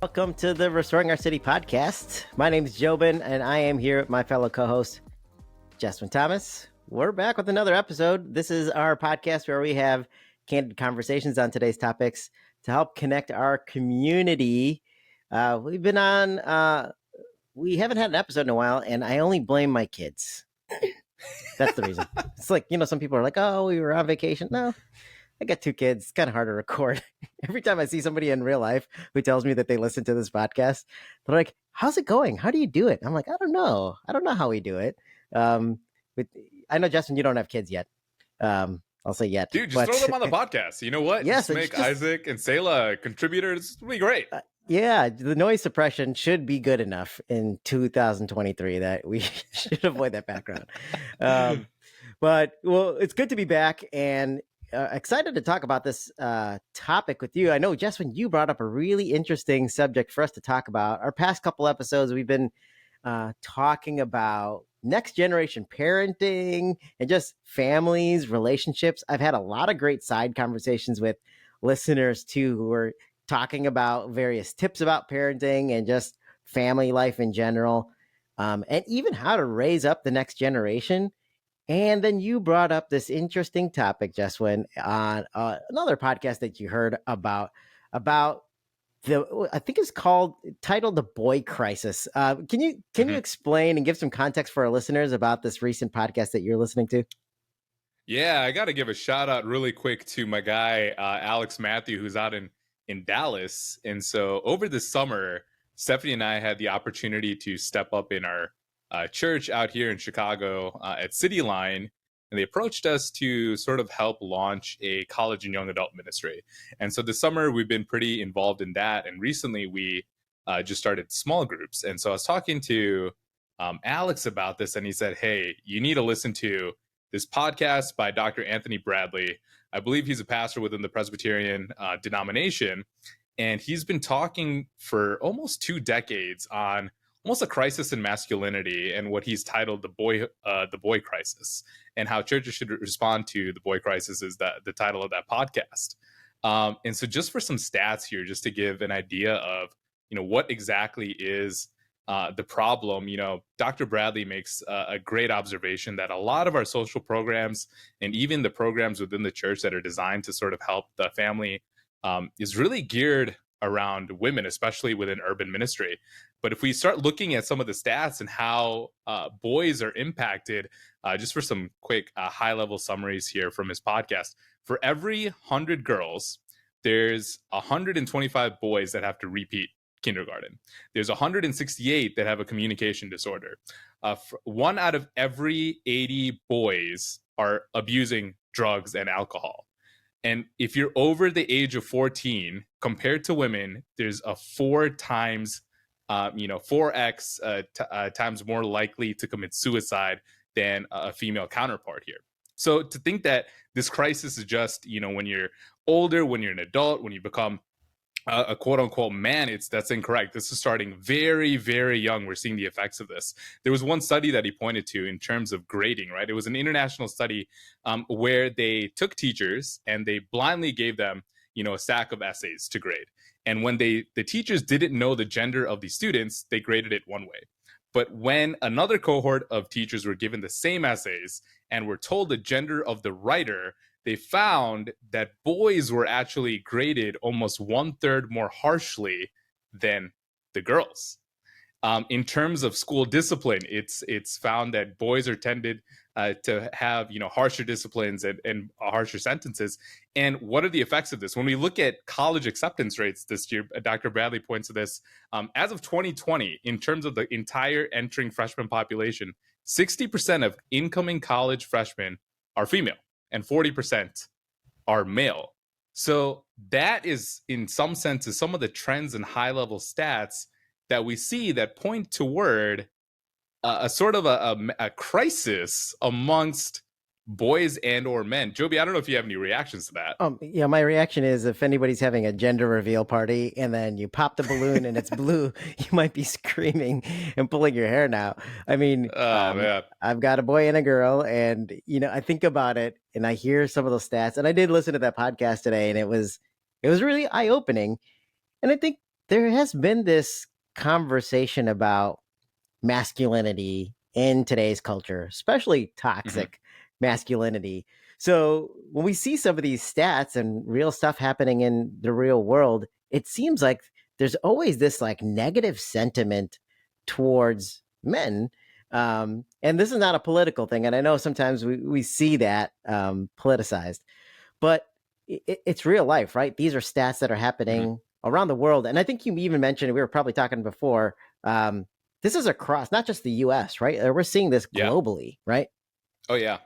Welcome to the Restoring Our City podcast. My name is Jobin, and I am here with my fellow co-host, Jasmine Thomas. We're back with another episode. This is our podcast where we have candid conversations on today's topics to help connect our community. We've been on, we haven't had an episode in a while, and I only blame my kids. That's the reason. It's like, some people are like, oh, we were on vacation. No, I got 2 kids. It's kind of hard to record. Every time I see somebody in real life who tells me that they listen to this podcast, they're like, how's it going? How do you do it? I'm like, I don't know. I don't know how we do it. But I know, Justin, you don't have kids yet. I'll say yet. Dude, just throw them on the podcast. You know what? Yes, just make Isaac and Selah contributors. It'll be great. Yeah, the noise suppression should be good enough in 2023 that we should avoid that background. But, well, it's good to be back and excited to talk about this topic with you. I know, Jess, when you brought up a really interesting subject for us to talk about. Our past couple episodes, we've been talking about next generation parenting and just families, relationships. I've had a lot of great side conversations with listeners, too, who are talking about various tips about parenting and just family life in general, and even how to raise up the next generation. And then you brought up this interesting topic, Jeswin, on another podcast that you heard about the, I think it's titled "The Boy Crisis." Can you explain and give some context for our listeners about this recent podcast that you're listening to? Yeah, I got to give a shout out really quick to my guy Alex Matthew, who's out in Dallas. And so over the summer, Stephanie and I had the opportunity to step up in our church out here in Chicago at City Line, and they approached us to sort of help launch a college and young adult ministry. And so this summer we've been pretty involved in that, and recently we just started small groups. And so I was talking to Alex about this, and he said, hey, you need to listen to this podcast by Dr. Anthony Bradley. I believe he's a pastor within the Presbyterian denomination, and he's been talking for almost 2 decades on almost a crisis in masculinity, and what he's titled the boy crisis, and how churches should respond to the boy crisis is the title of that podcast. And so just for some stats here, just to give an idea of what exactly is the problem, Dr. Bradley makes a great observation that a lot of our social programs and even the programs within the church that are designed to sort of help the family is really geared around women, especially within urban ministry. But if we start looking at some of the stats and how boys are impacted, just for some quick high-level summaries here from his podcast, for every 100 girls, there's 125 boys that have to repeat kindergarten. There's 168 that have a communication disorder. 1 out of every 80 boys are abusing drugs and alcohol. And if you're over the age of 14, compared to women, there's a 4x times more likely to commit suicide than a female counterpart here. So to think that this crisis is just, when you're older, when you're an adult, when you become a quote unquote man, that's incorrect. This is starting very, very young. We're seeing the effects of this. There was one study that he pointed to in terms of grading, right? It was an international study where they took teachers and they blindly gave them, a stack of essays to grade. And when the teachers didn't know the gender of the students, they graded it one way. But when another cohort of teachers were given the same essays and were told the gender of the writer, they found that boys were actually graded almost 1/3 more harshly than the girls. In terms of school discipline, it's found that boys are tended to have harsher disciplines and harsher sentences. And what are the effects of this? When we look at college acceptance rates this year, Dr. Bradley points to this. As of 2020, in terms of the entire entering freshman population, 60% of incoming college freshmen are female and 40% are male. So that is, in some senses, some of the trends and high-level stats that we see that point toward a sort of a crisis amongst boys and or men. Joby, I don't know if you have any reactions to that. Yeah, my reaction is if anybody's having a gender reveal party and then you pop the balloon and it's blue, you might be screaming and pulling your hair now. I mean, man. I've got a boy and a girl, and I think about it and I hear some of those stats, and I did listen to that podcast today, and it was really eye-opening. And I think there has been this conversation about masculinity in today's culture, especially Hmm. toxic masculinity. So when we see some of these stats and real stuff happening in the real world, it seems like there's always this like negative sentiment towards men. And this is not a political thing. And I know sometimes we see that politicized, but it's real life, right? These are stats that are Hmm. happening around the world. And I think you even mentioned, we were probably talking before, this is across not just the US, right? We're seeing this Yeah. globally, right? Oh, yeah.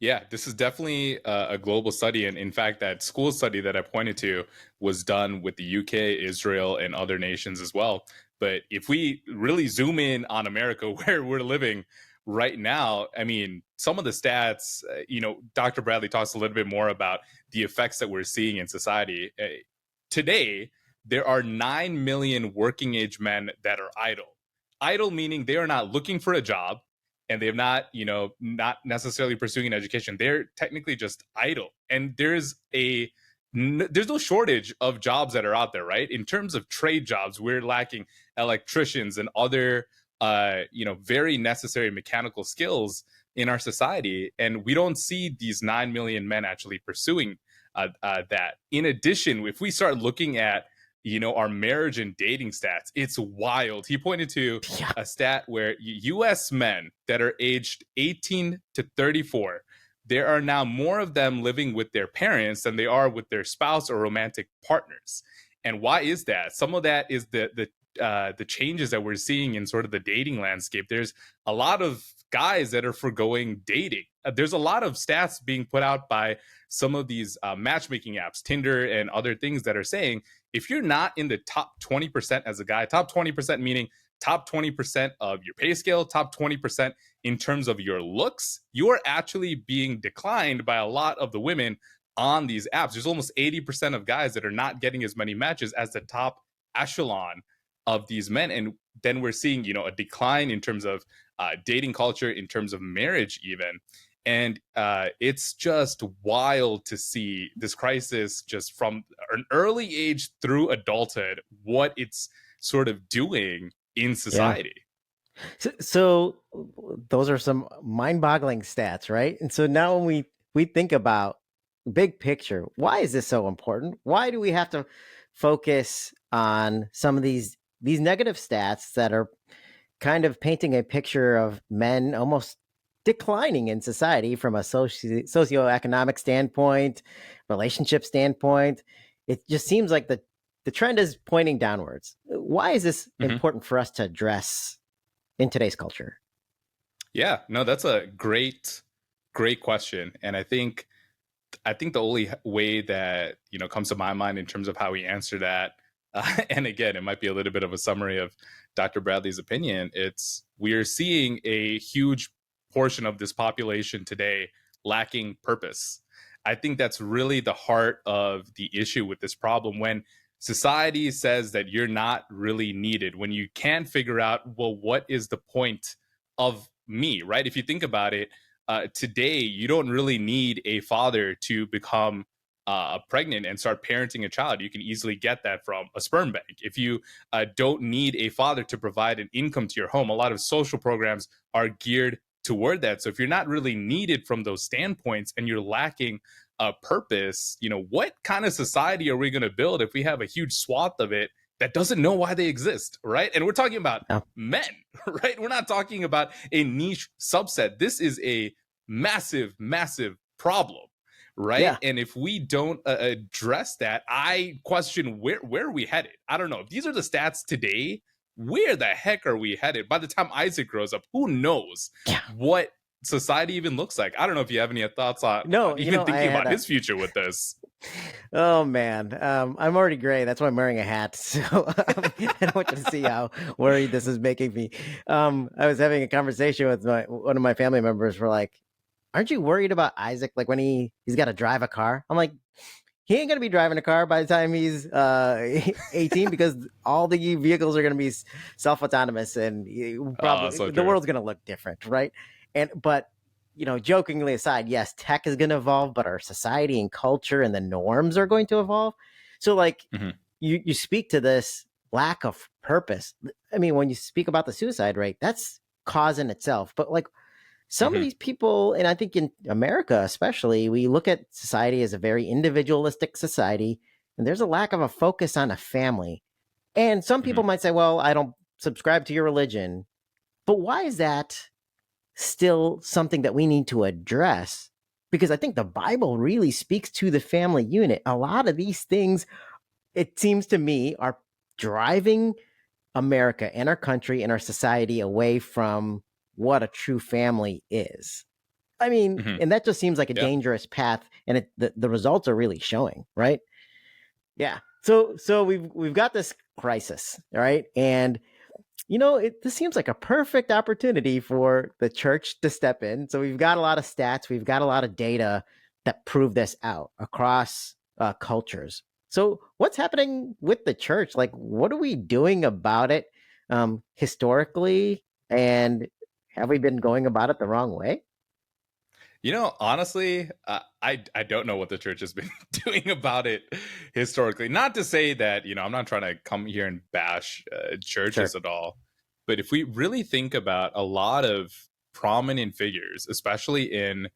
Yeah, this is definitely a global study. And in fact, that school study that I pointed to was done with the UK, Israel, and other nations as well. But if we really zoom in on America, where we're living right now, I mean, some of the stats, Dr. Bradley talks a little bit more about the effects that we're seeing in society. Today, there are 9 million working age men that are idle. Idle meaning they are not looking for a job and they have not, not necessarily pursuing an education. They're technically just idle. And there's no shortage of jobs that are out there, right? In terms of trade jobs, we're lacking electricians and other, very necessary mechanical skills in our society. And we don't see these 9 million men actually pursuing that. In addition, if we start looking at our marriage and dating stats, it's wild. He pointed to Yeah. a stat where US men that are aged 18 to 34, there are now more of them living with their parents than they are with their spouse or romantic partners. And why is that? Some of that is the changes that we're seeing in sort of the dating landscape. There's a lot of guys that are forgoing dating. There's a lot of stats being put out by some of these matchmaking apps, Tinder and other things, that are saying if you're not in the top 20% as a guy, top 20% meaning top 20% of your pay scale, top 20% in terms of your looks, you are actually being declined by a lot of the women on these apps. There's almost 80% of guys that are not getting as many matches as the top echelon of these men. And then we're seeing, a decline in terms of dating culture, in terms of marriage, even. And it's just wild to see this crisis just from an early age through adulthood, what it's sort of doing in Yeah. society. So those are some mind-boggling stats, right? And so now when we think about big picture, why is this so important? Why do we have to focus on some of these negative stats that are kind of painting a picture of men almost declining in society from a socioeconomic standpoint, relationship standpoint? It just seems like the trend is pointing downwards. Why is this Mhm. important for us to address in today's culture? Yeah, no, that's a great question. And I think the only way that comes to my mind in terms of how we answer that, and again, it might be a little bit of a summary of Dr. Bradley's opinion. It's we are seeing a huge portion of this population today lacking purpose. I think that's really the heart of the issue with this problem. When society says that you're not really needed, when you can't figure out, well, what is the point of me, right? If you think about it, today you don't really need a father to become pregnant and start parenting a child. You can easily get that from a sperm bank. If you don't need a father to provide an income to your home, a lot of social programs are geared toward that. So if you're not really needed from those standpoints and you're lacking a purpose, what kind of society are we going to build if we have a huge swath of it that doesn't know why they exist, right? And we're talking about Yeah. men, right? We're not talking about a niche subset. This is a massive, massive problem, right? Yeah. And if we don't address that, I question where are we headed? I don't know. If these are the stats today, where the heck are we headed? By the time Isaac grows up, who knows Yeah. what society even looks like? I don't know if you have any thoughts on No, even I thinking had about a his future with this. oh man. I'm already gray. That's why I'm wearing a hat. So I don't want you to see how worried this is making me. I was having a conversation with one of my family members. We're like, aren't you worried about Isaac? Like when he's got to drive a car? I'm like, he ain't gonna be driving a car by the time he's 18 because all the vehicles are gonna be self-autonomous and probably So the true. world's gonna look different, right? And but jokingly aside, yes, tech is gonna evolve, but our society and culture and the norms are going to evolve. So like Mhm. you speak to this lack of purpose. I mean, when you speak about the suicide rate, that's cause in itself. But like some of Hmm. these people, and I think in America especially, we look at society as a very individualistic society, and there's a lack of a focus on a family. And some Hmm. people might say, well, I don't subscribe to your religion. But why is that still something that we need to address? Because I think the Bible really speaks to the family unit. A lot of these things, it seems to me, are driving America and our country and our society away from what a true family is. I mean, Hmm. and that just seems like a Yeah. dangerous path, and the results are really showing, right? Yeah. So we've got this crisis, right? And this seems like a perfect opportunity for the church to step in. So we've got a lot of stats, we've got a lot of data that prove this out across cultures. So what's happening with the church? Like, what are we doing about it historically? And have we been going about it the wrong way? Honestly, I don't know what the church has been doing about it historically. Not to say that I'm not trying to come here and bash churches Sure. at all, but if we really think about a lot of prominent figures, especially in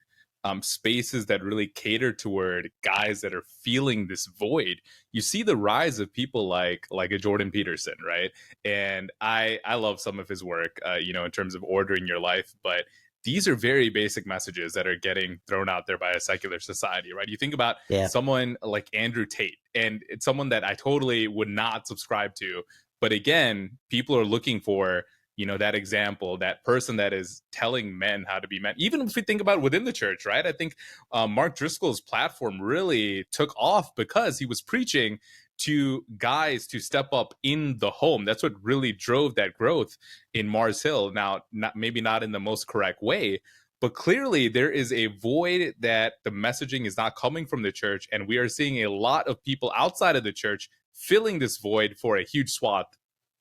spaces that really cater toward guys that are feeling this void, you see the rise of people like a Jordan Peterson, right? And I love some of his work, in terms of ordering your life, but these are very basic messages that are getting thrown out there by a secular society, right? You think about Yeah. someone like Andrew Tate, and it's someone that I totally would not subscribe to. But again, people are looking for, that example, that person that is telling men how to be men. Even if we think about within the church, right? I think Mark Driscoll's platform really took off because he was preaching to guys to step up in the home. That's what really drove that growth in Mars Hill. Now, maybe not in the most correct way, but clearly there is a void that the messaging is not coming from the church. And we are seeing a lot of people outside of the church filling this void for a huge swath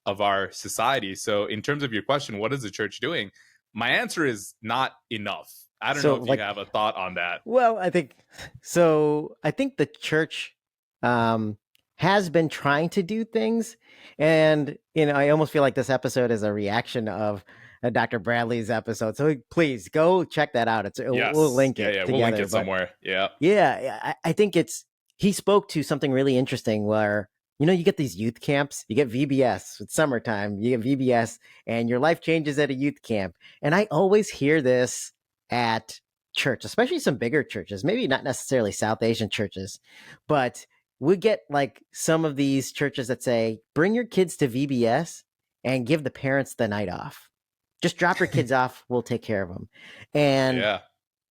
of our society. So, in terms of your question, what is the church doing? My answer is not enough. I don't know So if you like have a thought on that. Well, I think so. I think the church um, has been trying to do things, and I almost feel like this episode is a reaction of Dr. Bradley's episode. So please go check that out. We'll Yes. link Yeah. it Yeah. We'll link together. it But somewhere. Yeah. yeah, I think he spoke to something really interesting where you get these youth camps, you get VBS. It's summertime, you get VBS, and your life changes at a youth camp. And I always hear this at church, especially some bigger churches, maybe not necessarily South Asian churches, but we get like some of these churches that say, bring your kids to VBS and give the parents the night off. Just drop your kids off, we'll take care of them. And Yeah.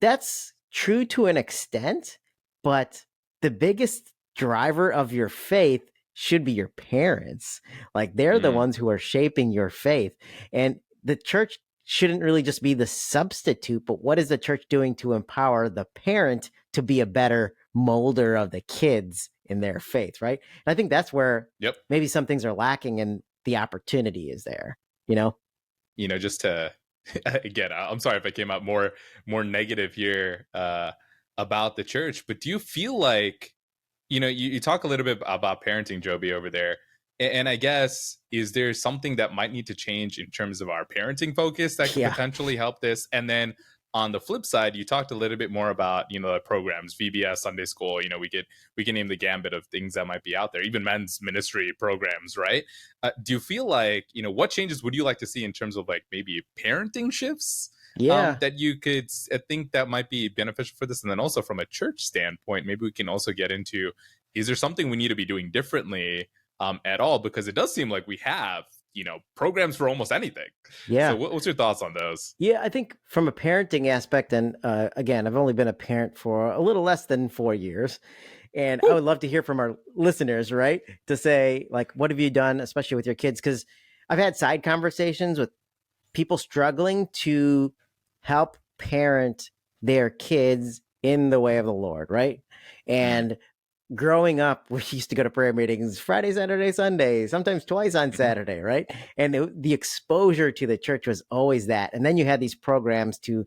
that's true to an extent, but the biggest driver of your faith should be your parents. Like they're the Mm. ones who are shaping your faith. And the church shouldn't really just be the substitute, but what is the church doing to empower the parent to be a better molder of the kids in their faith, right? And I think that's where Yep. maybe some things are lacking and the opportunity is there, you know? Just to again, I'm sorry if I came out more negative here about the church, but do you feel like you talk a little bit about parenting, Joby, over there, and I guess is there something that might need to change in terms of our parenting focus that could Yeah. potentially help this? And then on the flip side, you talked a little bit more about the programs, VBS, Sunday school. We can name the gambit of things that might be out there, even men's ministry programs, right? Do you feel like what changes would you like to see in terms of like maybe parenting shifts? Yeah. That you could think that might be beneficial for this, and then also from a church standpoint, maybe we can also get into, is there something we need to be doing differently at all, because it does seem like we have programs for almost anything. So Yeah. what's your thoughts on those? Yeah, I think from a parenting aspect, and again, I've only been a parent for a little less than 4 years. And I Woo. would love to hear from our listeners, right? To say, like, what have you done, especially with your kids? Because I've had side conversations with people struggling to help parent their kids in the way of the Lord, right? Mm. And growing up, we used to go to prayer meetings Friday, Saturday, Sunday, sometimes twice on Mhm. Saturday, right? And the exposure to the church was always that. And then you had these programs to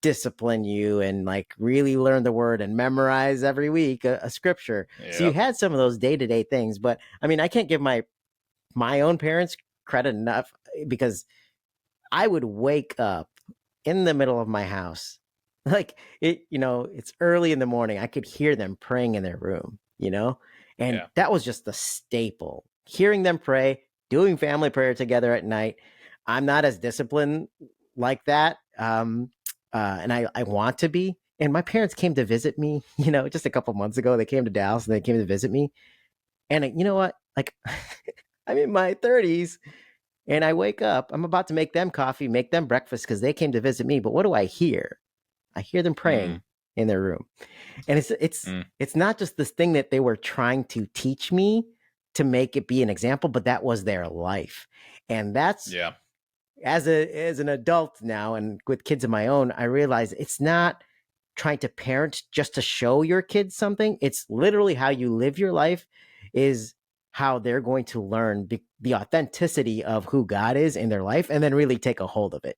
discipline you and like really learn the word and memorize every week a scripture. So you Yep. had some of those day-to-day things, but I mean, I can't give my my own parents credit enough because I would wake up in the middle of my house. Like it's early in the morning. I could hear them praying in their room. And Yeah. that was just the staple. Hearing them pray, doing family prayer together at night. I'm not as disciplined like that. And I want to be. And my parents came to visit me, just a couple months ago. They came to Dallas and they came to visit me. And you know what? Like, I'm in my 30s and I wake up, I'm about to make them coffee, make them breakfast because they came to visit me. But what do I hear? I hear them Mm, praying in their room. And mm, it's not just this thing that they were trying to teach me to make it be an example, but that was their life. And that's yeah. as an adult now and with kids of my own, I realize it's not trying to parent just to show your kids something. It's literally how you live your life is how they're going to learn the authenticity of who God is in their life and then really take a hold of it.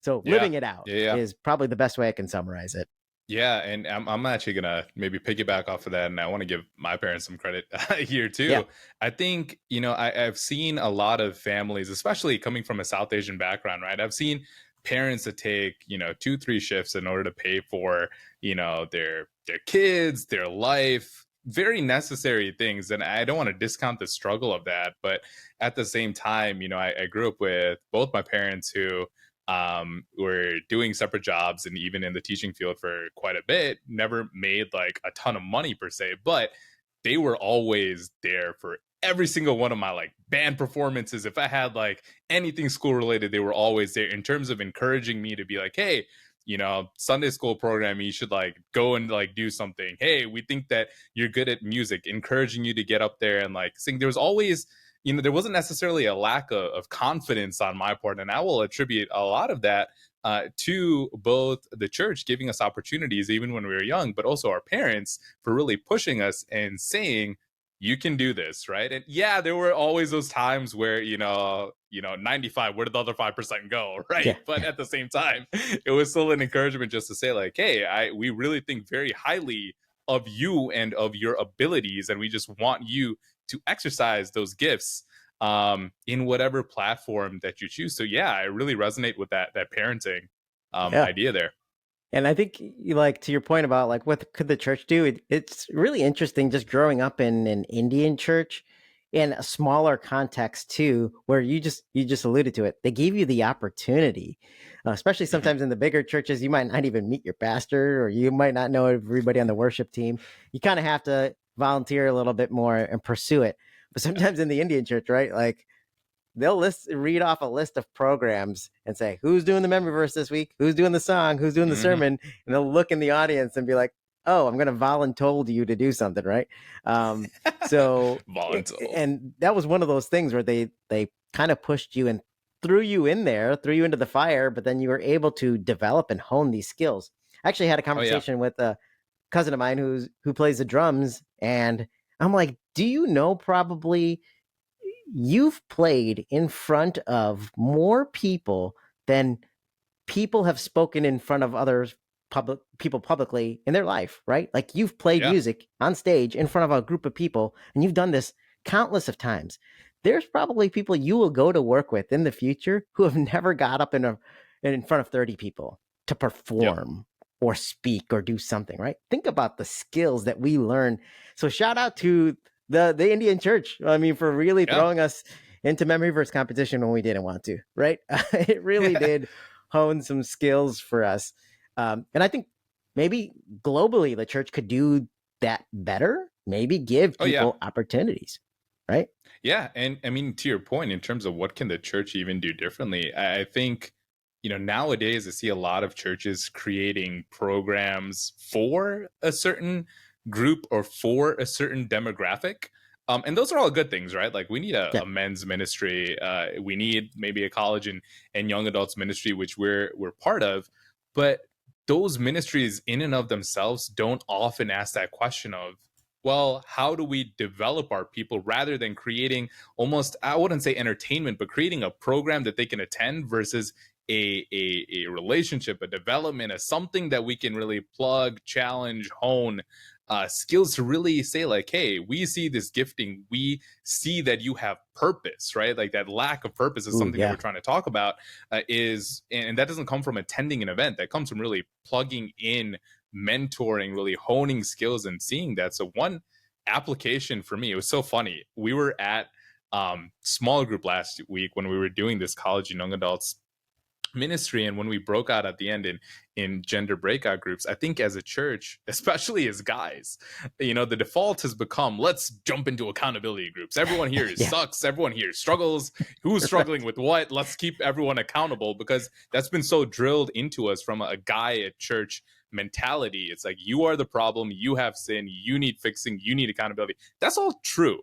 So Yeah. living it out Yeah. Yeah. is probably the best way I can summarize it. Yeah, and I'm actually gonna maybe piggyback off of that, and I want to give my parents some credit here Yeah. too. I think I've seen a lot of families, especially coming from a South Asian background, right? I've seen parents that take 2, 3 shifts in order to pay for their kids, their life, very necessary things, and I don't want to discount the struggle of that, but at the same time, I grew up with both my parents who were doing separate jobs and even in the teaching field for quite a bit, never made like a ton of money per se, but they were always there for every single one of my like band performances. If I had like anything school related, they were always there in terms of encouraging me to be like, hey, Sunday school program, you should like go and like do something. Hey, we think that you're good at music, encouraging you to get up there and like sing. There was always there wasn't necessarily a lack of confidence on my part. And I will attribute a lot of that to both the church giving us opportunities, even when we were young, but also our parents for really pushing us and saying, you can do this, right? And yeah, there were always those times where, 95, where did the other 5% go, right? Yeah. But at the same time, it was still an encouragement just to say like, hey, we really think very highly of you and of your abilities, and we just want you to exercise those gifts in whatever platform that you choose. So yeah, I really resonate with that parenting Yeah. idea there. And I think, like to your point about like what could the church do? It's really interesting just growing up in an Indian church in a smaller context too, where you just alluded to it. They gave you the opportunity, especially Mhm. sometimes in the bigger churches. You might not even meet your pastor, or you might not know everybody on the worship team. You kind of have to volunteer a little bit more and pursue it. But sometimes in the Indian church, right, like they'll read off a list of programs and say who's doing the memory verse this week, who's doing the song, who's doing the Mhm. sermon, and they'll look in the audience and be like, oh, I'm going to voluntold you to do something, right? So Volatile. and that was one of those things where they kind of pushed you and threw you in there, threw you into the fire, but then you were able to develop and hone these skills. I actually had a Oh yeah. conversation with a cousin of mine who plays the drums, and I'm like, do you know probably you've played in front of more people than people have spoken in front of others people publicly in their life, right? Like you've played Yeah. music on stage in front of a group of people and you've done this countless of times. There's probably people you will go to work with in the future who have never got up in front of 30 people to Yep. perform or speak or do something, right? Think about the skills that we learn. So shout out to the Indian church. I mean, for really Yeah. throwing us into memory verse competition when we didn't want to, right? It really did hone some skills for us. And I think maybe globally the church could do that better. Maybe give Oh yeah. people opportunities, right? Yeah, and I mean to your point in terms of what can the church even do differently, I think nowadays I see a lot of churches creating programs for a certain group or for a certain demographic. And those are all good things, right? Like we need Yeah, a men's ministry, we need maybe a college and young adults ministry, which we're part of, but those ministries in and of themselves don't often ask that question of, well, how do we develop our people rather than creating almost, I wouldn't say entertainment, but creating a program that they can attend versus a relationship, a development, a something that we can really plug, challenge, hone. skills to really say like, hey, we see this gifting, we see that you have purpose, right? Like that lack of purpose is Ooh, something that yeah. we're trying to talk about, and that doesn't come from attending an event. That comes from really plugging in, mentoring, really honing skills and seeing that. So one application for me, it was so funny. We were at small group last week when we were doing this college and young adults ministry, and when we broke out at the end in gender breakout groups, I think as a church, especially as guys, the default has become, let's jump into accountability groups. Everyone here Yeah. sucks, everyone here struggles, who's struggling with what, let's keep everyone accountable, because that's been so drilled into us from a guy at church mentality. It's like, you are the problem, you have sin, you need fixing, you need accountability. That's all true,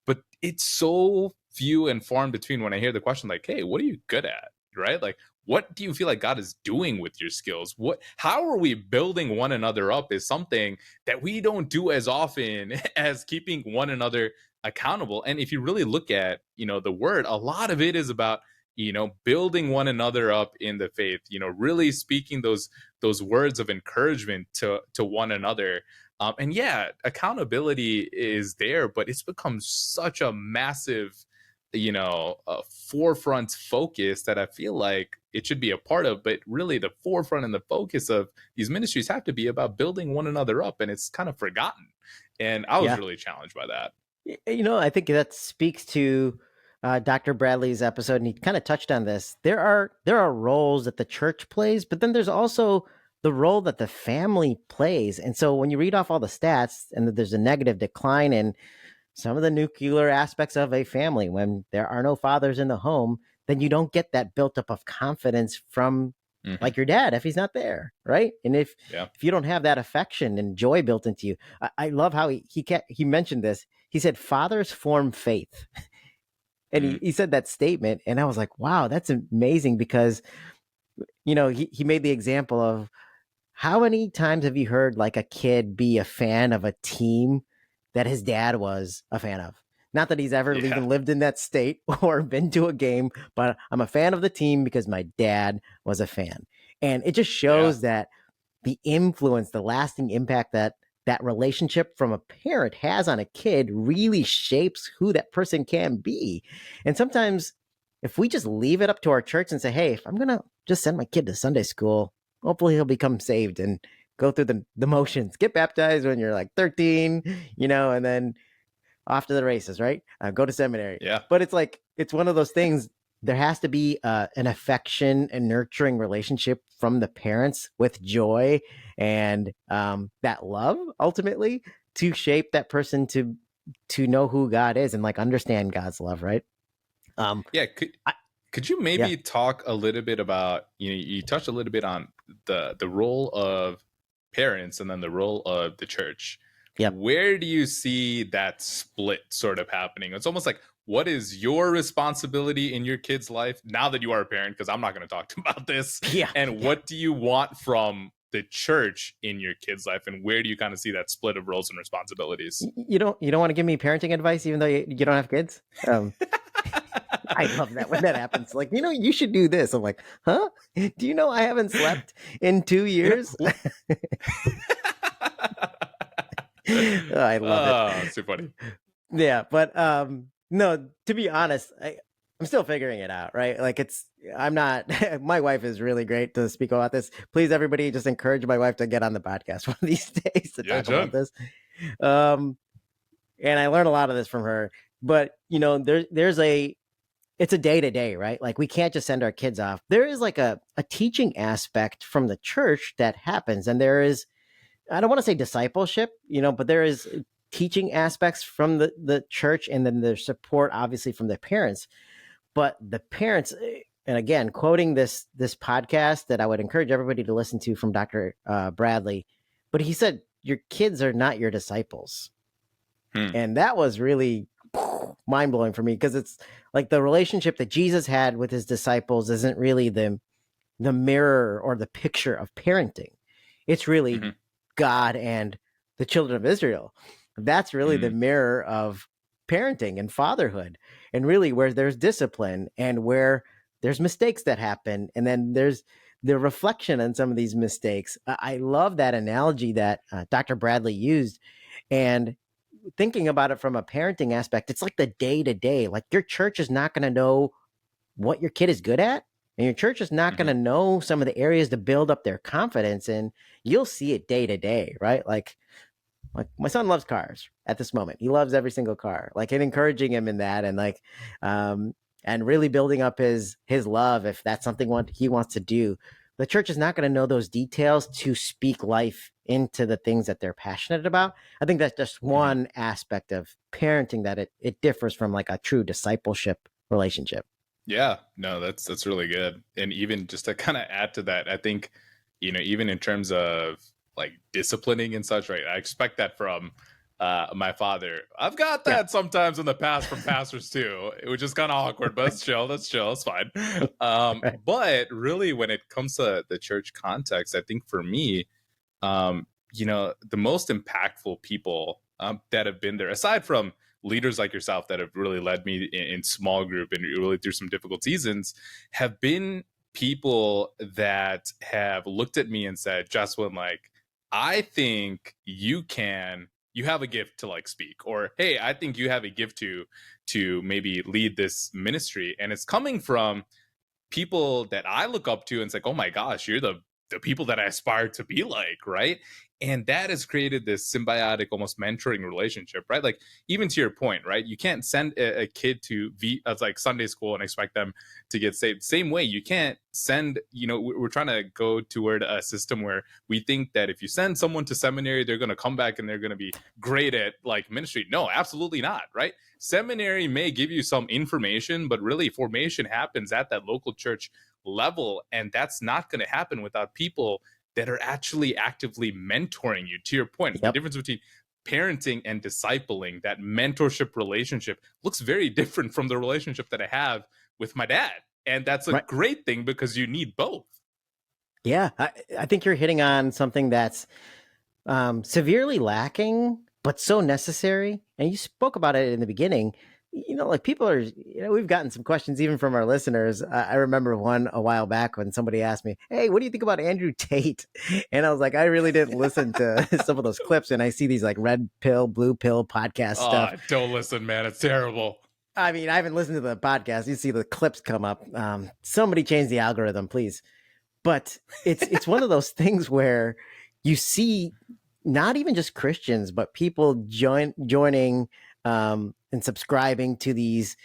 but it's so few and far in between when I hear the question like, hey, what are you good at, right? Like, what do you feel like God is doing with your skills? How are we building one another up is something that we don't do as often as keeping one another accountable. And if you really look at, the word, a lot of it is about, building one another up in the faith, really speaking those words of encouragement to one another. And yeah, accountability is there, but it's become such a massive, a forefront focus that I feel like it should be a part of. But really, the forefront and the focus of these ministries have to be about building one another up, and it's kind of forgotten. And I was Yeah. really challenged by that. I think that speaks to Dr. Bradley's episode, and he kind of touched on this. There are roles that the church plays, but then there's also the role that the family plays. And so when you read off all the stats, and that there's a negative decline in some of the nuclear aspects of a family when there are no fathers in the home, then you don't get that built up of confidence from like your dad if he's not there, right? And if you don't have that affection and joy built into you, I love how he mentioned this. He said fathers form faith. And he said that statement, and I was like, wow, that's amazing, because he made the example of, how many times have you heard like a kid be a fan of a team that his dad was a fan of? Not that he's ever even lived in that state or been to a game, but I'm a fan of the team because my dad was a fan. And it just shows that the influence, the lasting impact that relationship from a parent has on a kid really shapes who that person can be. And sometimes if we just leave it up to our church and say, hey, if I'm going to just send my kid to Sunday school, hopefully he'll become saved and go through the motions, get baptized when you're like 13, and then off to the races, right? Go to seminary. Yeah. But it's like, it's one of those things. There has to be an affection and nurturing relationship from the parents with joy and that love ultimately to shape that person to know who God is and like understand God's love, right? Could you maybe talk a little bit about, you touched a little bit on the role of parents and then the role of the church. Yep. Where do you see that split sort of happening? It's almost like, what is your responsibility in your kid's life now that you are a parent? Because I'm not going to talk about this. Yeah. And what do you want from the church in your kid's life, and where do you kind of see that split of roles and responsibilities? You don't want to give me parenting advice, even though you don't have kids? I love that when that happens. Like, you should do this. I'm like, huh? Do you know I haven't slept in 2 years? I love it. It's too funny. Yeah, but no, to be honest, I'm still figuring it out, right? Like I'm not, my wife is really great to speak about this. Please, everybody, just encourage my wife to get on the podcast one of these days to talk about this. And I learned a lot of this from her, but it's a day to day, right? Like we can't just send our kids off. There is like a teaching aspect from the church that happens. And there is, I don't want to say discipleship, but there is teaching aspects from the church, and then there's support obviously from the parents. But the parents, and again, quoting this podcast that I would encourage everybody to listen to from Dr. Bradley, but he said, your kids are not your disciples. And that was really mind blowing for me, because it's like the relationship that Jesus had with his disciples isn't really the mirror or the picture of parenting. It's really God and the children of Israel. That's really the mirror of parenting and fatherhood, and really where there's discipline and where there's mistakes that happen. And then there's the reflection on some of these mistakes. I love that analogy that Dr. Bradley used. And thinking about it from a parenting aspect, it's like the day to day. Like your church is not going to know what your kid is good at. And your church is not going Hmm. to know some of the areas to build up their confidence. And you'll see it day to day, right? Like my son loves cars at this moment. He loves every single car. Like and encouraging him in that, um, and really building up his love if that's something what he wants to do. The church is not going to know those details to speak life into the things that they're passionate about. I think that's just Hmm. one aspect of parenting that it differs from like a true discipleship relationship. Yeah, no, that's really good. And even just to kind of add to that, I think, even in terms of like disciplining and such, right? I expect that from my father. I've got Yeah. that sometimes in the past from pastors too, which is kind of awkward, but it's chill. That's chill. It's fine. Right. But really, when it comes to the church context, I think for me, the most impactful people that have been there, aside from leaders like yourself that have really led me in small group and really through some difficult seasons, have been people that have looked at me and said, Jeswin, like, I think you have a gift to like speak, or hey, I think you have a gift to maybe lead this ministry. And it's coming from people that I look up to and it's like, oh my gosh, you're the people that I aspire to be like, right? And that has created this symbiotic, almost mentoring relationship, right? Like even to your point, right? You can't send a kid to like Sunday school and expect them to get saved. Same way, you can't send. We're trying to go toward a system where we think that if you send someone to seminary, they're going to come back and they're going to be great at like ministry. No, absolutely not, right? Seminary may give you some information, but really formation happens at that local church level. And that's not going to happen without people that are actually actively mentoring you. To your point, the Yep. difference between parenting and discipling, that mentorship relationship looks very different from the relationship that I have with my dad. And that's a Right. great thing because you need both. Yeah. I think you're hitting on something that's severely lacking, but so necessary. And you spoke about it in the beginning. Like people are, we've gotten some questions even from our listeners. I remember one a while back when somebody asked me, "Hey, what do you think about Andrew Tate?" And I was like, I really didn't listen to some of those clips. And I see these like red pill, blue pill podcast stuff. Don't listen, man. It's terrible. I mean, I haven't listened to the podcast. You see the clips come up. Somebody change the algorithm, please. But it's one of those things where you see not even just Christians, but people joining and subscribing to these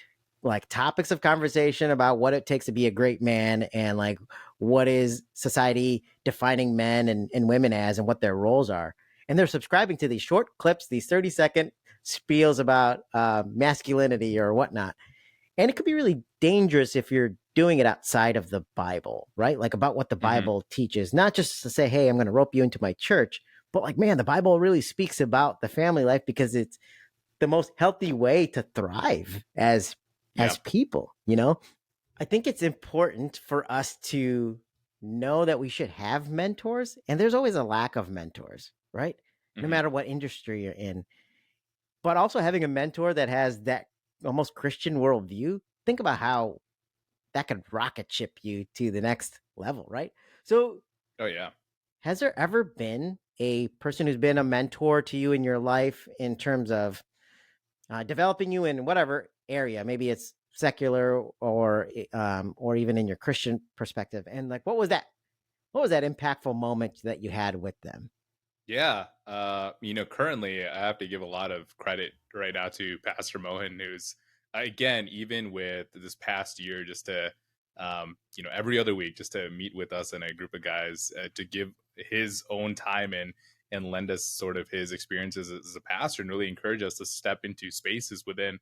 like topics of conversation about what it takes to be a great man and like what is society defining men and women as and what their roles are. And they're subscribing to these short clips, these 30-second spiels about masculinity or whatnot. And it could be really dangerous if you're doing it outside of the Bible, right? Like about what the Hmm. Bible teaches, not just to say, hey, I'm going to rope you into my church, but like, man, the Bible really speaks about the family life because it's the most healthy way to thrive Yeah. as people. I think it's important for us to know that we should have mentors, and there's always a lack of mentors, right? No Hmm. matter what industry you're in. But also having a mentor that has that almost Christian worldview, think about how that could rocket ship you to the next level, right? So, Oh, yeah. has there ever been a person who's been a mentor to you in your life in terms of developing you in whatever area? Maybe it's secular or even in your Christian perspective. And like, what was that? What was that impactful moment that you had with them? Yeah. Currently I have to give a lot of credit right now to Pastor Mohan, who's again, even with this past year, just to every other week, just to meet with us and a group of guys to give his own time and lend us sort of his experiences as a pastor and really encourage us to step into spaces within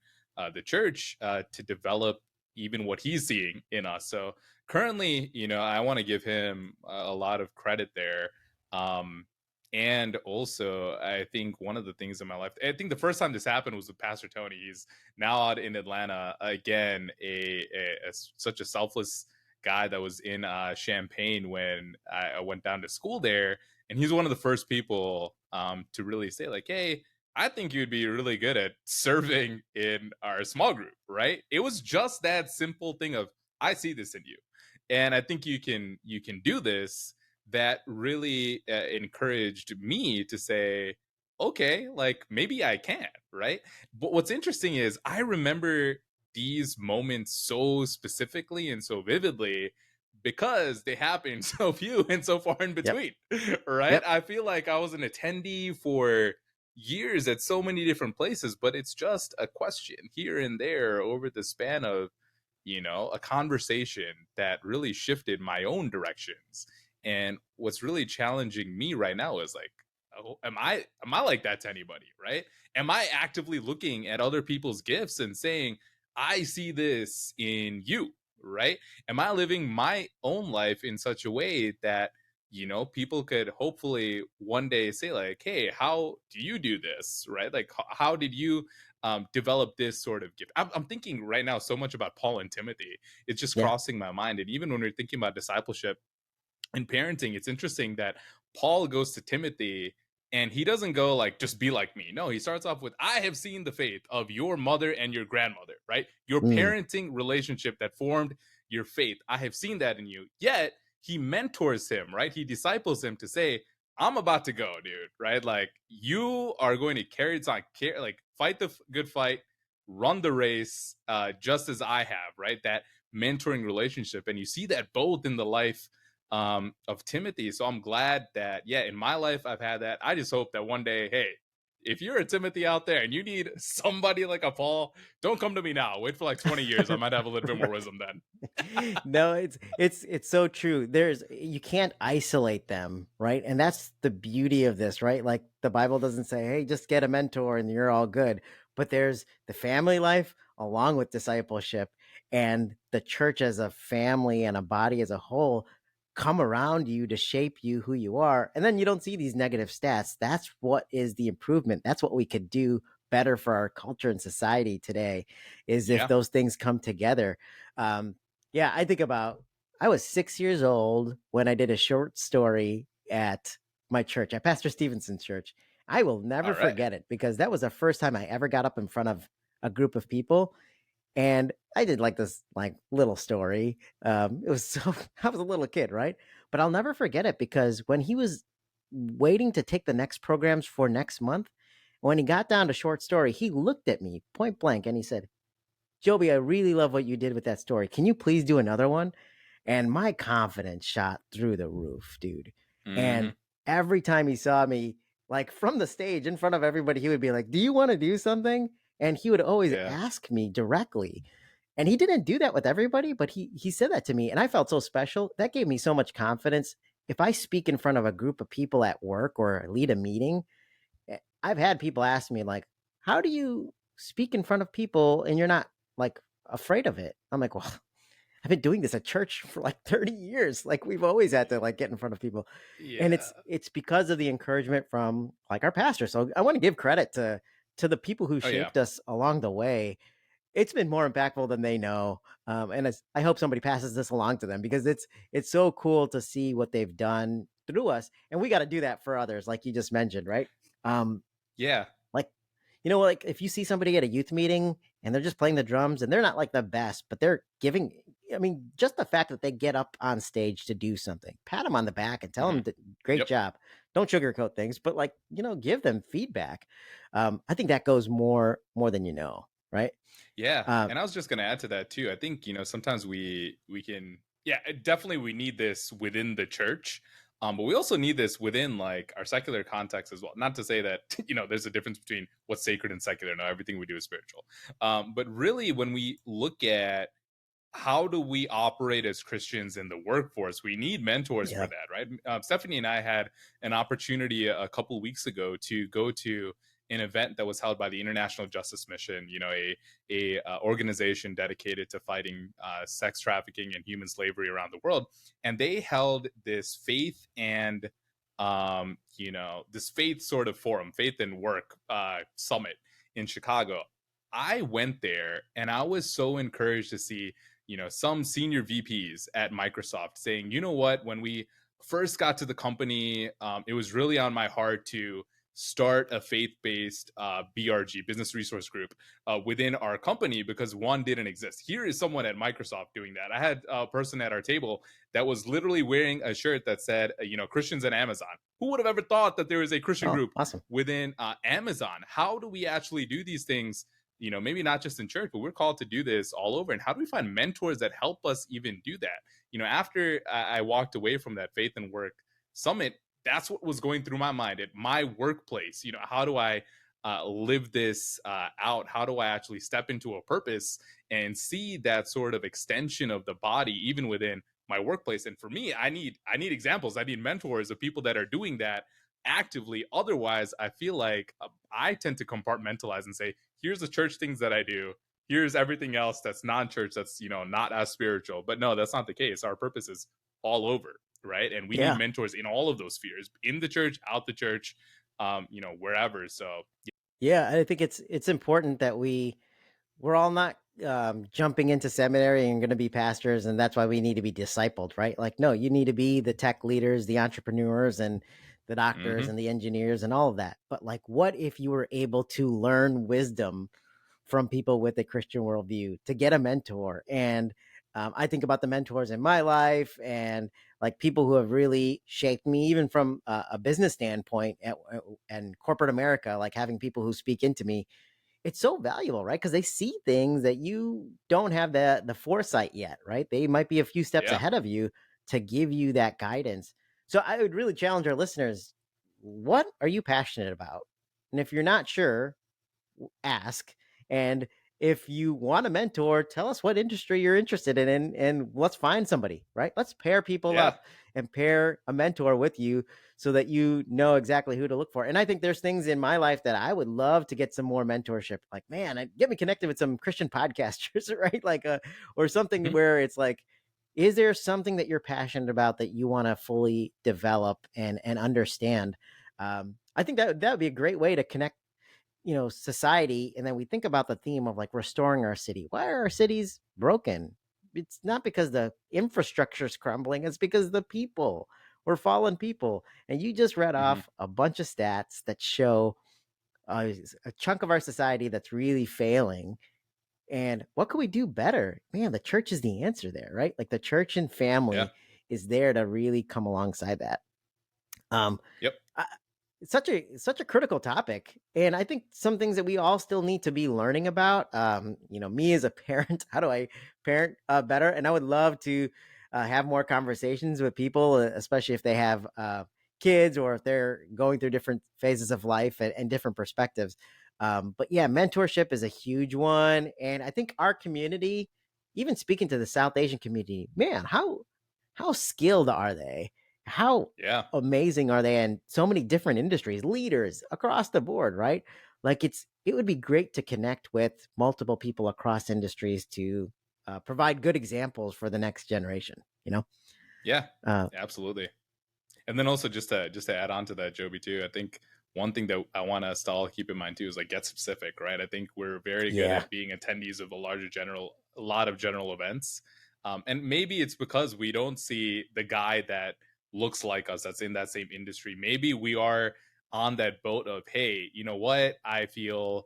the church to develop even what he's seeing in us. So currently, I want to give him a lot of credit there. Um, and also, I think one of the things in my life, I think the first time this happened was with Pastor Tony. He's now out in Atlanta again, such a selfless guy that was in Champaign when I went down to school there, and he's one of the first people to really say like, "Hey, I think you'd be really good at serving in our small group." Right? It was just that simple thing of, "I see this in you." And I think you can do this. That really encouraged me to say, okay, like maybe I can, right? But what's interesting is I remember these moments so specifically and so vividly because they happened so few and so far in Yep. between, right? Yep. I feel like I was an attendee for years at so many different places, but it's just a question here and there over the span of, a conversation that really shifted my own directions. And what's really challenging me right now is like, oh, am I like that to anybody, right? Am I actively looking at other people's gifts and saying, I see this in you, right? Am I living my own life in such a way that, people could hopefully one day say like, hey, how do you do this, right? Like, how did you develop this sort of gift? I'm thinking right now so much about Paul and Timothy. It's just Yeah. crossing my mind. And even when we're thinking about discipleship and parenting, it's interesting that Paul goes to Timothy and he doesn't go like, just be like me. No, he starts off with, I have seen the faith of your mother and your grandmother, right? Your Mm, parenting relationship that formed your faith. I have seen that in you. Yet he mentors him, right? He disciples him to say, I'm about to go, dude, right? Like, you are going to carry it on, like, fight the good fight, run the race, just as I have, right? That mentoring relationship. And you see that both in the life of Timothy. So I'm glad that, yeah, in my life, I've had that. I just hope that one day, hey, if you're a Timothy out there and you need somebody like a Paul, don't come to me now. Wait for like 20 years. I might have a little bit more right. wisdom then. No, it's so true. You can't isolate them, right? And that's the beauty of this, right? Like the Bible doesn't say, "Hey, just get a mentor and you're all good." But there's the family life along with discipleship, and the church as a family and a body as a whole come around you to shape you who you are. And then you don't see these negative stats. That's what is the improvement. That's what we could do better for our culture and society today, is if Yeah. those things come together. Um, yeah, I think about I was 6 years old when I did a short story at my church, at Pastor Stevenson's church. I will never All right. forget it because that was the first time I ever got up in front of a group of people. And I did like this like little story. It was so I was a little kid, right? But I'll never forget it because when he was waiting to take the next programs for next month, when he got down to short story, he looked at me point blank and he said, Joby, I really love what you did with that story. Can you please do another one? And my confidence shot through the roof, dude. And Hmm. every time he saw me, like from the stage in front of everybody, he would be like, "Do you want to do something?" And he would always Yeah. ask me directly. And he didn't do that with everybody, but he said that to me, and I felt so special. That gave me so much confidence. If I speak in front of a group of people at work or lead a meeting, I've had people ask me like, "How do you speak in front of people and you're not like afraid of it?" I'm like, "Well, I've been doing this at church for like 30 years. Like we've always had to like get in front of people." And Yeah. it's because of the encouragement from like our pastor. So I want to give credit to the people who Oh, yeah. shaped us along the way. It's been more impactful than they know. And I hope somebody passes this along to them because it's so cool to see what they've done through us. And we got to do that for others, like you just mentioned, right? Um, Yeah. like, like if you see somebody at a youth meeting and they're just playing the drums and they're not like the best, but they're giving, I mean, just the fact that they get up on stage to do something, pat them on the back and tell Hmm. them that great Yep. job. Don't sugarcoat things, but like, give them feedback. I think that goes more than right? Yeah, Uh, and I was just going to add to that too. I think, sometimes we can, yeah, definitely we need this within the church. But we also need this within like our secular context as well. Not to say that, there's a difference between what's sacred and secular. No, everything we do is spiritual. But really when we look at how do we operate as Christians in the workforce? We need mentors for yeah. that, right? Stephanie and I had an opportunity a couple weeks ago to go to an event that was held by the International Justice Mission, a organization dedicated to fighting sex trafficking and human slavery around the world, and they held this faith and this faith sort of forum, faith and work summit in Chicago. I went there and I was so encouraged to see some senior VPs at Microsoft saying, you know what, when we first got to the company, it was really on my heart to start a faith-based BRG, business resource group, within our company because one didn't exist. Here is someone at Microsoft doing that. I had a person at our table that was literally wearing a shirt that said, Christians and Amazon. Who would have ever thought that there is a Christian Oh, group awesome. within Amazon? How do we actually do these things? Maybe not just in church, but we're called to do this all over. And how do we find mentors that help us even do that? After I walked away from that Faith and Work Summit, that's what was going through my mind at my workplace. How do I live this out? How do I actually step into a purpose and see that sort of extension of the body, even within my workplace? And for me, I need examples. I need mentors of people that are doing that actively. Otherwise, I feel like I tend to compartmentalize and say, here's the church things that I do. Here's everything else that's non-church, that's not as spiritual. But no, that's not the case. Our purpose is all over, right? And we need Yeah. mentors in all of those spheres, in the church, out the church, wherever. So Yeah, I think it's important that we're all not jumping into seminary and going to be pastors, and that's why we need to be discipled, right? Like, no, you need to be the tech leaders, the entrepreneurs, and the doctors mhm, and the engineers and all of that. But like, what if you were able to learn wisdom from people with a Christian worldview, to get a mentor? And I think about the mentors in my life and like people who have really shaped me, even from a business standpoint and corporate America, like having people who speak into me. It's so valuable, right? Because they see things that you don't have the foresight yet, right? They might be a few steps yeah, ahead of you to give you that guidance. So I would really challenge our listeners, what are you passionate about? And if you're not sure, ask. And if you want a mentor, tell us what industry you're interested in, and let's find somebody, right? Let's pair people yeah, up and pair a mentor with you so that you know exactly who to look for. And I think there's things in my life that I would love to get some more mentorship. Like, man, get me connected with some Christian podcasters, right? Like, or something mhm, where it's like, is there something that you're passionate about that you want to fully develop and understand? I think that would be a great way to connect, society. And then we think about the theme of like restoring our city. Why are our cities broken? It's not because the infrastructure is crumbling, it's because the people, we're fallen people. And you just read mhm, off a bunch of stats that show a chunk of our society that's really failing. And what can we do better? Man, the church is the answer there, right? Like the church and yeah, family is there to really come alongside that. Um, yep, I, it's such a critical topic, and I think some things that we all still need to be learning about. Me as a parent, how do I parent better? And I would love to have more conversations with people, especially if they have kids or if they're going through different phases of life and different perspectives. But yeah, mentorship is a huge one, and I think our community, even speaking to the South Asian community, man, how skilled are they? How yeah, amazing are they in so many different industries, leaders across the board, right? Like it would be great to connect with multiple people across industries to provide good examples for the next generation. yeah, Uh, absolutely. And then also just to add on to that, Joby, too, I think one thing that I want us to all keep in mind too is like get specific, right? I think we're very good yeah, at being attendees of a lot of general events, and maybe it's because we don't see the guy that looks like us that's in that same industry. Maybe we are on that boat of, hey, you know what? I feel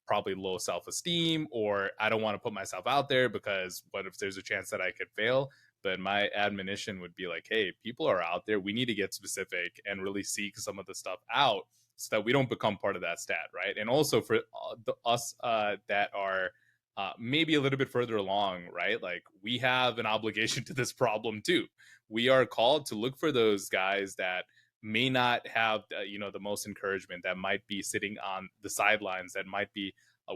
probably low self-esteem, or I don't want to put myself out there because what if there's a chance that I could fail? But my admonition would be like, hey, people are out there. We need to get specific and really seek some of the stuff out so that we don't become part of that stat, right? And also for us that are maybe a little bit further along, right? Like we have an obligation to this problem too. We are called to look for those guys that may not have the most encouragement, that might be sitting on the sidelines, that might be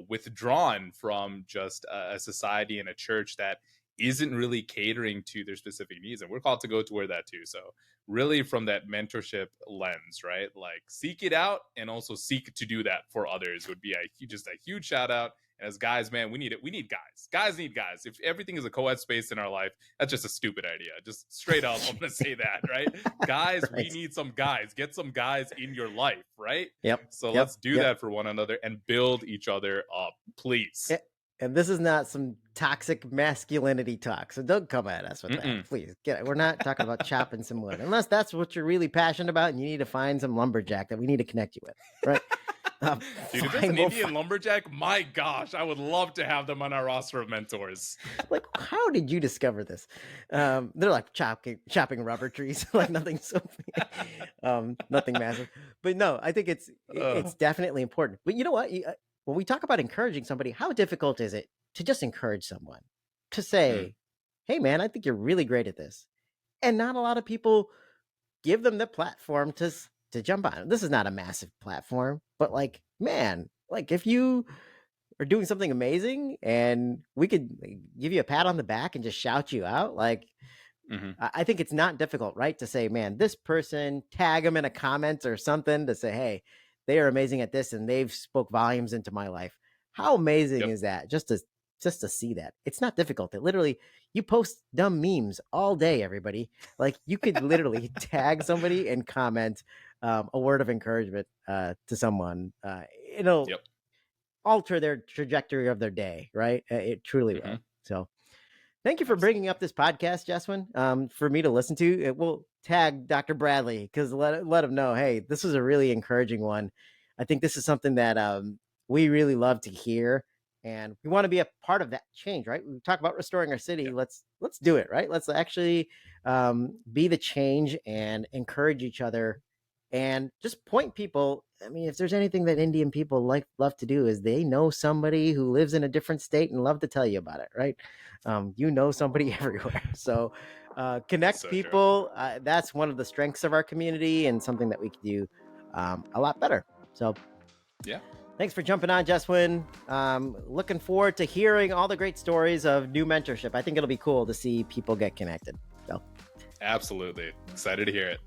withdrawn from just a society and a church that isn't really catering to their specific needs, and we're called to go toward that too. So really from that mentorship lens, right, like seek it out and also seek to do that for others would be just a huge shout out. And as guys, man, we need it. We need guys need guys. If everything is a co-ed space in our life, that's just a stupid idea. Just straight up, I'm gonna say that, right? Guys, we right. need some guys. Get some guys in your life, right? Yep, So yep, let's do yep. that for one another and build each other up, please. And this is not some toxic masculinity talk. So don't come at us with Mm-mm. that. Please get it. We're not talking about chopping some wood. Unless that's what you're really passionate about and you need to find some lumberjack that we need to connect you with. Right. Dude, if there's Fine, an we'll Indian lumberjack, my gosh, I would love to have them on our roster of mentors. like, how did you discover this? They're like chopping rubber trees, like nothing so nothing massive. But no, I think it's definitely important. But you know what? When we talk about encouraging somebody, how difficult is it to just encourage someone to say, "Hey, man, I think you're really great at this," and not a lot of people give them the platform to jump on. This is not a massive platform, but like, man, like if you are doing something amazing and we could give you a pat on the back and just shout you out, like Mm-hmm. I think it's not difficult, right? To say, man, this person, tag them in a comment or something to say, hey, they are amazing at this and they've spoke volumes into my life. How amazing Yep. is that? Just to see that. It's not difficult. It literally, you post dumb memes all day, everybody. Like you could literally tag somebody and comment a word of encouragement to someone. It'll Yep. alter their trajectory of their day, right? It truly Mm-hmm. will. So thank you for Absolutely. bringing up this podcast, Jeswin, for me to listen to. It will tag Dr. Bradley because let him know, hey, this is a really encouraging one. I think this is something that we really love to hear, and we want to be a part of that change, right? We talk about restoring our city. Yeah. Let's do it, right? Let's actually be the change and encourage each other, and just point people. I mean, if there's anything that Indian people love to do, is they know somebody who lives in a different state and love to tell you about it, right? You know somebody everywhere. So connect So true. people. That's one of the strengths of our community and something that we can do a lot better. So Yeah. thanks for jumping on, Jeswin. Looking forward to hearing all the great stories of new mentorship. I think it'll be cool to see people get connected. So Absolutely. Excited to hear it.